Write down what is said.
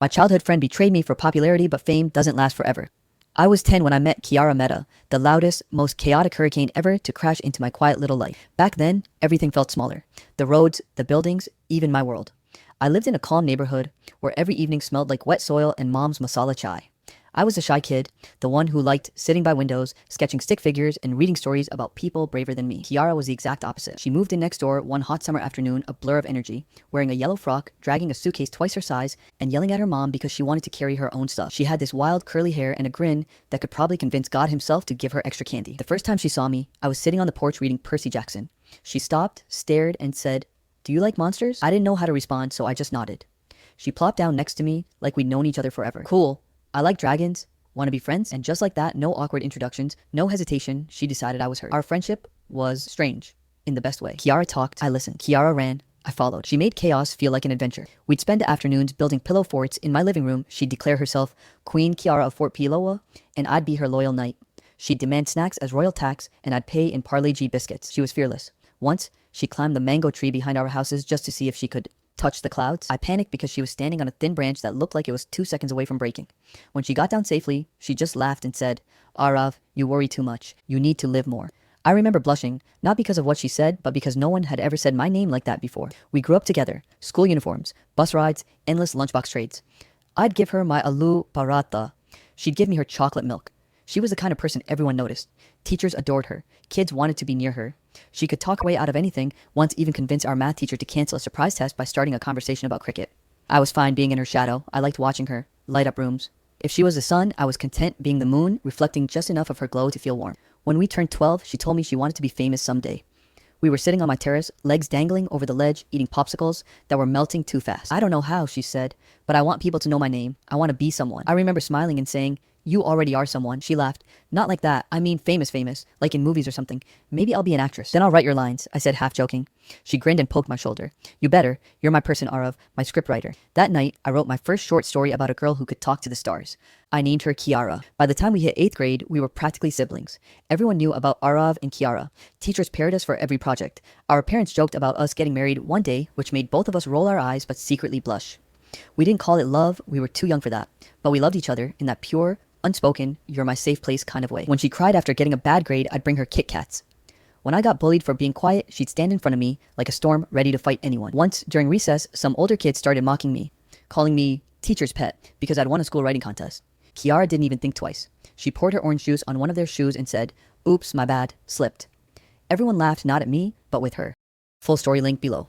My childhood friend betrayed me for popularity, but fame doesn't last forever. I was 10 when I met Kiara Meta, the loudest, most chaotic hurricane ever to crash into my quiet little life. Back then, everything felt smaller. The roads, the buildings, even my world. I lived in a calm neighborhood where every evening smelled like wet soil and mom's masala chai. I was a shy kid, the one who liked sitting by windows, sketching stick figures, and reading stories about people braver than me. Kiara was the exact opposite. She moved in next door one hot summer afternoon, a blur of energy, wearing a yellow frock, dragging a suitcase twice her size, and yelling at her mom because she wanted to carry her own stuff. She had this wild curly hair and a grin that could probably convince God himself to give her extra candy. The first time she saw me, I was sitting on the porch reading Percy Jackson. She stopped, stared, and said, "Do you like monsters?" I didn't know how to respond, so I just nodded. She plopped down next to me like we'd known each other forever. "Cool. I like dragons. Want to be friends?" And just like that, no awkward introductions, no hesitation, she decided I was hers. Our friendship was strange, in the best way. Kiara talked, I listened. Kiara ran, I followed. She made chaos feel like an adventure. We'd spend afternoons building pillow forts in my living room. She'd declare herself Queen Kiara of Fort Piloa, and I'd be her loyal knight. She'd demand snacks as royal tax, and I'd pay in Parle G biscuits. She was fearless. Once, she climbed the mango tree behind our houses just to see if she could touch the clouds. I panicked because she was standing on a thin branch that looked like it was 2 seconds away from breaking. When she got down safely, she just laughed and said, "Arav, you worry too much. You need to live more." I remember blushing, not because of what she said, but because no one had ever said my name like that before. We grew up together, school uniforms, bus rides, endless lunchbox trades. I'd give her my aloo paratha. She'd give me her chocolate milk. She was the kind of person everyone noticed. Teachers adored her. Kids wanted to be near her. She could talk her way out of anything, once even convinced our math teacher to cancel a surprise test by starting a conversation about cricket. I was fine being in her shadow. I liked watching her light up rooms. If she was the sun, I was content being the moon, reflecting just enough of her glow to feel warm. When we turned 12, she told me she wanted to be famous someday. We were sitting on my terrace, legs dangling over the ledge, eating popsicles that were melting too fast. "I don't know how," she said, "but I want people to know my name. I want to be someone." I remember smiling and saying, "You already are someone." She laughed. "Not like that. I mean famous, like in movies or something. Maybe I'll be an actress. Then I'll write your lines," I said, half joking. She grinned and poked my shoulder. "You better. You're my person, Arav, my scriptwriter." That night, I wrote my first short story about a girl who could talk to the stars. I named her Kiara. By the time we hit 8th grade, we were practically siblings. Everyone knew about Arav and Kiara. Teachers paired us for every project. Our parents joked about us getting married one day, which made both of us roll our eyes but secretly blush. We didn't call it love, we were too young for that. But we loved each other in that pure, unspoken, "you're my safe place" kind of way. When she cried after getting a bad grade, I'd bring her Kit Kats. When I got bullied for being quiet, she'd stand in front of me like a storm ready to fight anyone. Once, during recess, some older kids started mocking me, calling me teacher's pet because I'd won a school writing contest. Kiara didn't even think twice. She poured her orange juice on one of their shoes and said, "Oops, my bad, slipped." Everyone laughed not at me, but with her. Full story link below.